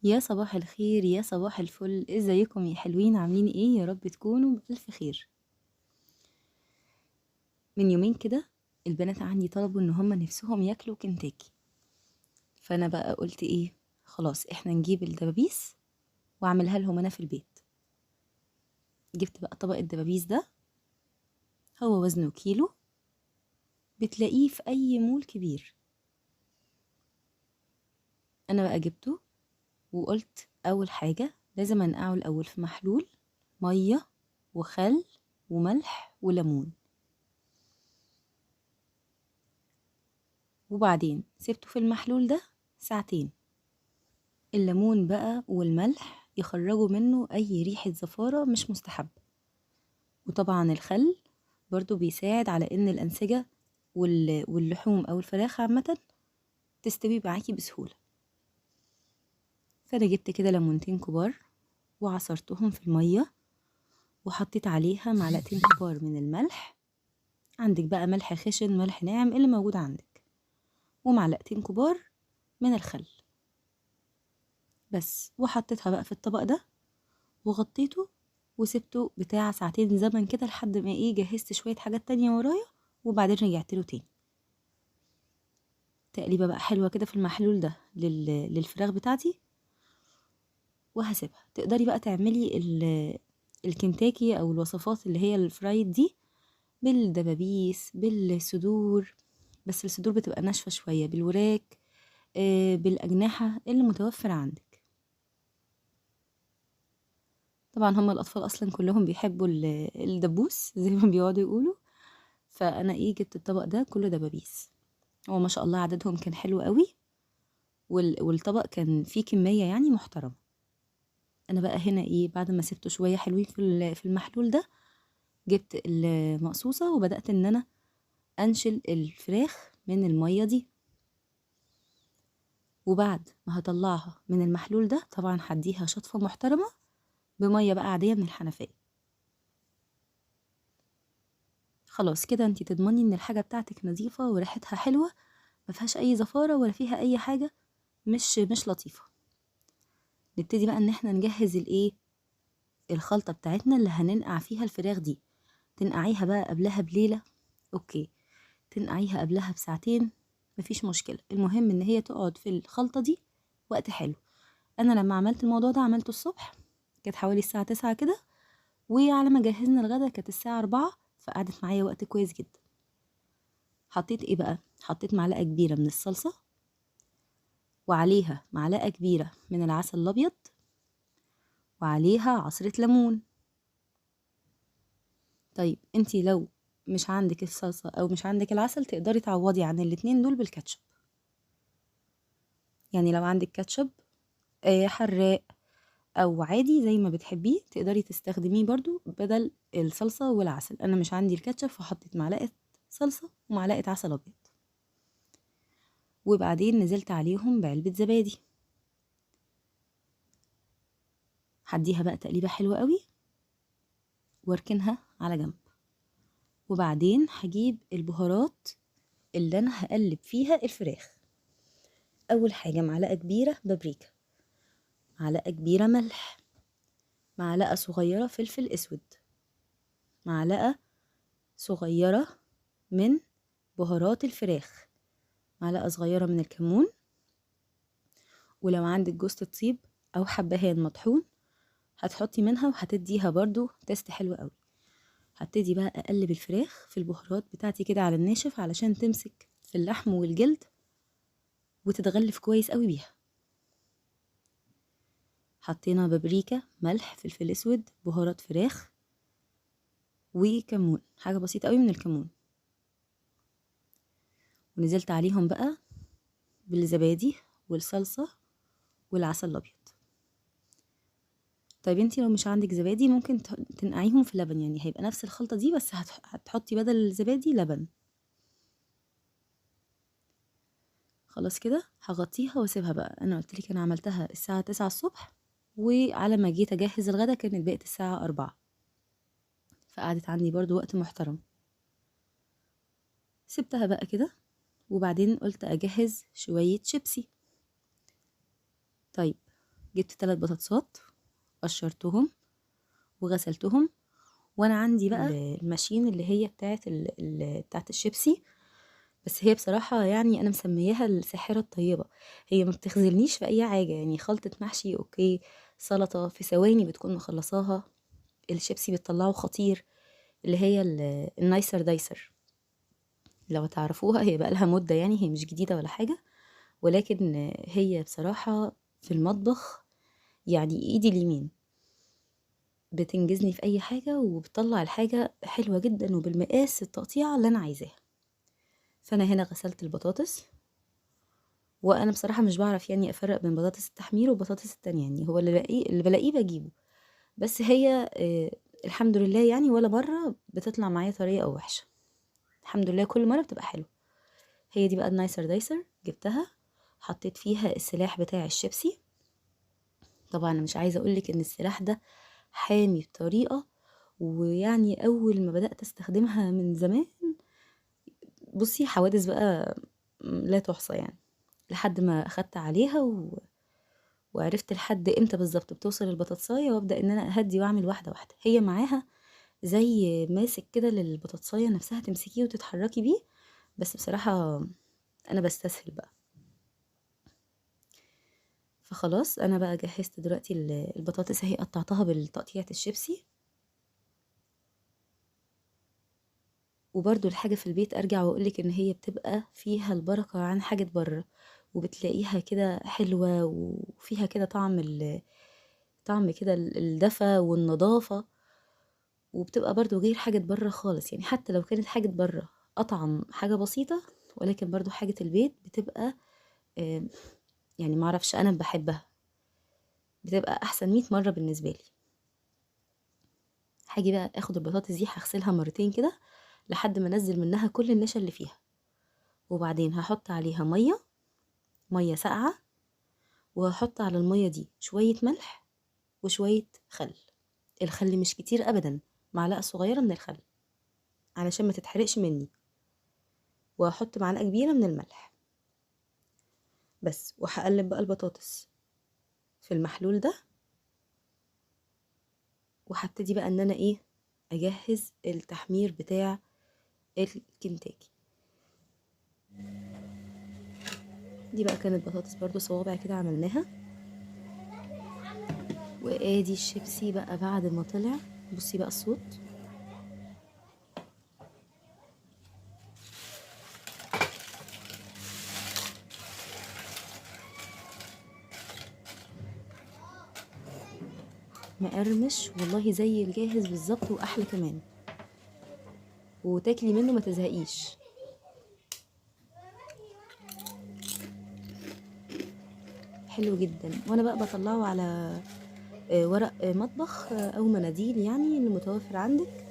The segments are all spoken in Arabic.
يا صباح الخير، يا صباح الفل، ازيكم يا حلوين؟ عاملين ايه؟ يا رب تكونوا بألف خير. من يومين كده البنات عندي طلبوا ان هما نفسهم ياكلوا كنتاكي، فانا بقى قلت ايه، خلاص احنا نجيب الدبابيس واعملها لهم انا في البيت. جبت بقى طبق الدبابيس ده، هو وزنه كيلو، بتلاقيه في اي مول كبير. انا بقى جبته وقلت اول حاجة لازم انقعه الاول في محلول مية وخل وملح وليمون، وبعدين سبته في المحلول ده ساعتين. الليمون بقى والملح يخرجوا منه أي ريحة زفارة مش مستحبة، وطبعا الخل برضو بيساعد على إن الأنسجة واللحوم أو الفراخ عامة تستوي معاكي بسهولة. فأنا جبت كده ليمونتين كبار وعصرتهم في المية، وحطيت عليها معلقتين كبار من الملح، عندك بقى ملح خشن ملح ناعم اللي موجود عندك، ومعلقتين كبار من الخل بس، وحطيتها بقى في الطبق ده وغطيته وسبته بتاع ساعتين زمن كده لحد ما ايه جهزت شوية حاجات تانية ورايا، وبعدين رجعت له تاني. تقليبة بقى حلوة كده في المحلول ده للفراخ بتاعتي، وهسيبها. تقدري بقى تعملي الكنتاكي او الوصفات اللي هي الفرايد دي بالدبابيس بالصدور، بس الصدور بتبقى ناشفة شوية، بالوراك، بالأجنحة اللي متوفرة عندك. طبعا هم الأطفال أصلا كلهم بيحبوا الدبوس زي ما بيقعدوا يقولوا، فأنا ايه جبت الطبق ده كله دبابيس. هو ما شاء الله عددهم كان حلو قوي، والطبق كان فيه كمية يعني محترمة. انا بقى هنا ايه بعد ما سبته شوية حلوين في المحلول ده، جبت المقصوصة وبدأت ان انا انشل الفراخ من المية دي. وبعد ما هطلعها من المحلول ده طبعا هديها شطفة محترمة بمية بقى عادية من الحنفية. خلاص كده انتي تضمني ان الحاجة بتاعتك نظيفة وريحتها حلوة، ما فيهاش اي زفارة ولا فيها اي حاجة مش لطيفة. نبتدي بقى ان احنا نجهز الايه، الخلطة بتاعتنا اللي هننقع فيها الفراخ دي. تنقعيها بقى قبلها بليلة، اوكي، تنقعيها قبلها بساعتين، مفيش مشكلة، المهم ان هي تقعد في الخلطة دي وقت حلو. انا لما عملت الموضوع ده عملته الصبح، كانت حوالي الساعة 9 كده، وعلى ما جهزنا الغدا كانت الساعة 4، فقعدت معايا وقت كويس جدا. حطيت ايه بقى، حطيت معلقة كبيرة من الصلصة، وعليها معلقة كبيرة من العسل الأبيض، وعليها عصرة ليمون. طيب انتي لو مش عندك الصلصة او مش عندك العسل تقدري تعوضي عن الاتنين دول بالكاتشب. يعني لو عندك كاتشب حراق او عادي زي ما بتحبيه تقدري تستخدميه برضو بدل الصلصة والعسل. انا مش عندي الكاتشب فحطيت معلقة صلصة ومعلقة عسل ابيض، وبعدين نزلت عليهم بعلبة زبادي. هديها بقى تقليبة حلوة قوي واركنها على جنب. وبعدين هجيب البهارات اللي انا هقلب فيها الفراخ. اول حاجة معلقة كبيرة بابريكا، معلقة كبيرة ملح، معلقة صغيرة فلفل اسود، معلقة صغيرة من بهارات الفراخ، معلقة صغيرة من الكمون، ولو عندك جوز الطيب او حبهان مطحون هتحطي منها وهتديها برضو تيست حلو قوي. هبتدي بقى اقلب الفراخ في البهارات بتاعتي كده على الناشف علشان تمسك في اللحم والجلد وتتغلف كويس قوي بيها. حطينا بابريكا ملح فلفل اسود بهارات فراخ وكمون، حاجة بسيطة قوي من الكمون، ونزلت عليهم بقى بالزبادي والصلصة والعسل الأبيض. طيب انتي لو مش عندك زبادي ممكن تنقعيهم في لبن، يعني هيبقى نفس الخلطة دي بس هتحطي بدل الزبادي لبن. خلاص كده هغطيها واسيبها بقى. انا قلتلك انا عملتها الساعة 9 الصبح، وعلى ما جيت اجهز الغدا كانت بقت الساعة 4، فقعدت عندي برضو وقت محترم. سبتها بقى كده، وبعدين قلت اجهز شوية شيبسي. طيب جبت 3 بطاطسات قشرتهم وغسلتهم، وانا عندي بقى الماشين اللي هي بتاعت الشيبسي، بس هي بصراحة يعني انا مسمياها الساحرة الطيبة. هي ما بتخذلنيش في اي حاجة، يعني خلطة محشي اوكي، سلطة في ثواني بتكون مخلصاها. الشيبسي بتطلعه خطير، اللي هي النايسر دايسر، لو تعرفوها. هي بقى لها مدة، يعني هي مش جديدة ولا حاجة، ولكن هي بصراحة في المطبخ يعني ايدي اليمين، بتنجزني في اي حاجة وبتطلع الحاجة حلوة جدا وبالمقاس التقطيع اللي انا عايزاه. فانا هنا غسلت البطاطس، وانا بصراحة مش بعرف يعني افرق بين بطاطس التحمير وبطاطس التانية، يعني هو اللي بلاقيه بجيبه. بس هي الحمد لله يعني ولا مرة بتطلع معايا طرية او وحشة، الحمد لله كل مرة بتبقى حلوة. هي دي بقى النايسر دايسر، جبتها حطيت فيها السلاح بتاع الشيبسي. طبعا انا مش عايزة اقولك ان السلاح ده حامي بطريقة، ويعني اول ما بدأت استخدمها من زمان، بصي حوادث بقى لا تحصى يعني، لحد ما اخدت عليها وعرفت لحد امتى بالظبط بتوصل البطاطساية، وابدأ ان انا اهدي واعمل واحدة واحدة. هي معاها زي ماسك كده للبطاطساية نفسها تمسكيه وتتحركي بيه، بس بصراحة انا بستسهل بقى. فخلاص انا بقى جهزت دلوقتي البطاطس اهي، قطعتها بالتقطيعة الشيبسي. وبرضو الحاجة في البيت ارجع واقولك ان هي بتبقى فيها البركة عن حاجة بره، وبتلاقيها كده حلوة وفيها كده طعم كده الدفى والنظافة، وبتبقى برضو غير حاجة بره خالص. يعني حتى لو كانت حاجة بره اطعم حاجة بسيطة، ولكن برضو حاجة البيت بتبقى آه، يعني معرفش انا بحبها، بتبقى احسن 100 مرة بالنسبة لي. هاجي بقى اخد البطاطس دي هغسلها مرتين كده لحد ما انزل منها كل النشا اللي فيها، وبعدين هحط عليها مية ساقعة، وهحط على المية دي شوية ملح وشوية خل. الخل مش كتير ابدا، معلقة صغيرة من الخل علشان ما تتحرقش مني، وهحط معلقة كبيرة من الملح بس. وهقلب بقى البطاطس في المحلول ده، وهبتدي بقى ان انا اجهز التحمير بتاع الكنتاكي. دي بقى كانت بطاطس برضو صوابع كده عملناها، وادي الشيبسي بقى بعد ما طلع. بصي بقى الصوت، مقرمش والله زي الجاهز بالظبط واحلى كمان، وتاكلي منه ما تزهقيش. حلو جدا. وانا بقى بطلعه على ورق مطبخ او مناديل، يعني اللي متوفر عندك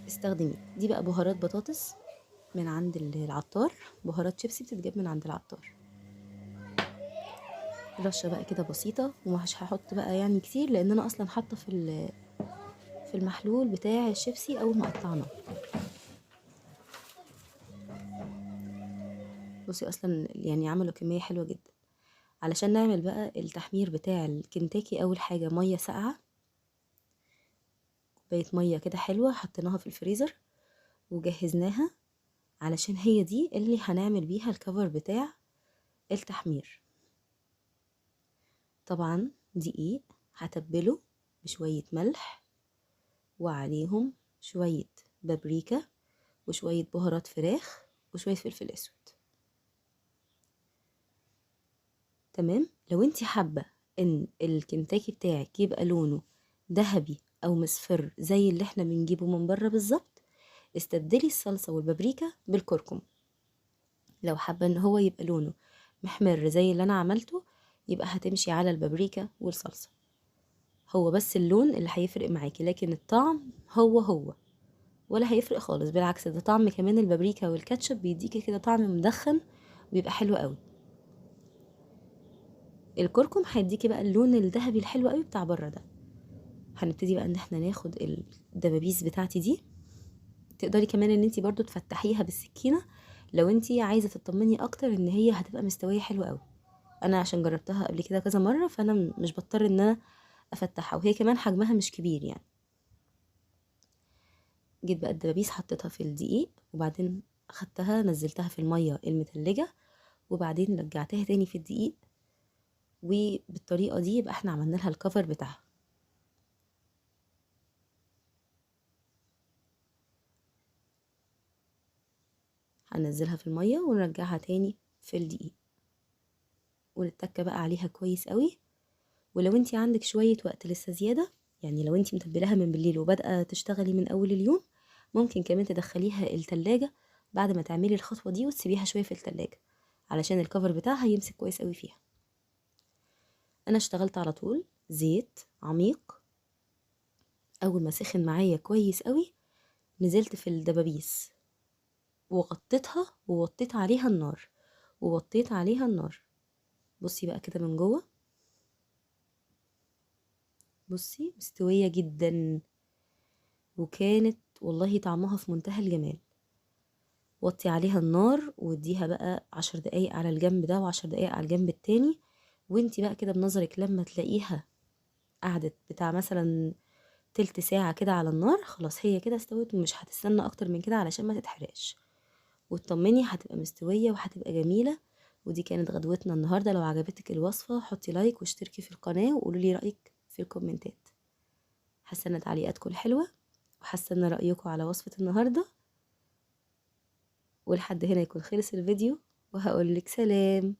استخدميه. دي بقى بهارات بطاطس من عند العطار، بهارات شيبسي بتتجاب من عند العطار، رشه بقى كده بسيطه، ومش هحط بقى يعني كتير لان انا اصلا حاطه في المحلول بتاع الشيبسي اول ما قطعناه. بصي اصلا يعني عملوا كميه حلوه جدا. علشان نعمل بقى التحمير بتاع الكنتاكي، اول حاجه ميه ساقعه، كوبايه ميه كده حلوه حطيناها في الفريزر وجهزناها، علشان هي دي اللي هنعمل بيها الكفر بتاع التحمير. طبعا دقيق هتبله بشويه ملح، وعليهم شويه بابريكا وشويه بهارات فراخ وشويه فلفل اسود. تمام. لو انتي حابة ان الكنتاكي بتاعك يبقى لونه ذهبي او مصفر زي اللي احنا بنجيبه من بره بالظبط، استبدلي الصلصة والبابريكا بالكركم. لو حابة ان هو يبقى لونه محمر زي اللي انا عملته، يبقى هتمشي على البابريكا والصلصة. هو بس اللون اللي هيفرق معاكي، لكن الطعم هو ولا هيفرق خالص. بالعكس، ده طعم كمان البابريكا والكاتشب بيديكي كده طعم مدخن وبيبقى حلو قوي. الكركم هيديكي بقى اللون الذهبي الحلو قوي بتاع بره ده. هنبتدي بقى ان احنا ناخد الدبابيس بتاعتي دي. تقدري كمان ان انتي برضو تفتحيها بالسكينة لو انتي عايزة تطمني اكتر ان هي هتبقى مستوية حلوة قوي، انا عشان جربتها قبل كده كذا مره، فانا مش بضطر ان انا افتحها، وهي كمان حجمها مش كبير يعني. جيت بقى الدبابيس حطيتها في الدقيق، وبعدين اخدتها نزلتها في الميه المتلجه، وبعدين رجعتها تاني في الدقيق، وبالطريقه دي يبقى احنا عملنا لها الكفر بتاعها. هننزلها في الميه ونرجعها تاني في الدقيق، ونتكه بقى عليها كويس قوي. ولو انتي عندك شويه وقت لسه زياده، يعني لو انتي متبلاها من بالليل وبادئه تشتغلي من اول اليوم، ممكن كمان تدخليها التلاجة بعد ما تعملي الخطوه دي، وتسيبيها شويه في التلاجة علشان الكفر بتاعها يمسك كويس قوي فيها. انا اشتغلت على طول زيت عميق. اول ما سخن معايا كويس قوي، نزلت في الدبابيس وغطيتها، ووطيت عليها النار، ووطيت عليها النار. بصي بقى كده من جوه، بصي مستوية جدا، وكانت والله طعمها في منتهى الجمال. وطي عليها النار واديها بقى 10 دقايق على الجنب ده و10 دقايق على الجنب التاني. وانتي بقى كده بنظرك لما تلاقيها قعدت بتاع مثلا تلت ساعة كده على النار، خلاص هي كده استوت، ومش هتستنى اكتر من كده علشان ما تتحرقش. وتطمني هتبقى مستوية وهتبقى جميلة. ودي كانت غدوتنا النهاردة. لو عجبتك الوصفة حطي لايك واشتركي في القناة، وقولوا لي رأيك في الكومنتات. حاسة ان تعليقاتكم الحلوة، وحاسة ان رأيكم على وصفة النهاردة. ولحد هنا يكون خلص الفيديو، وهقولك سلام.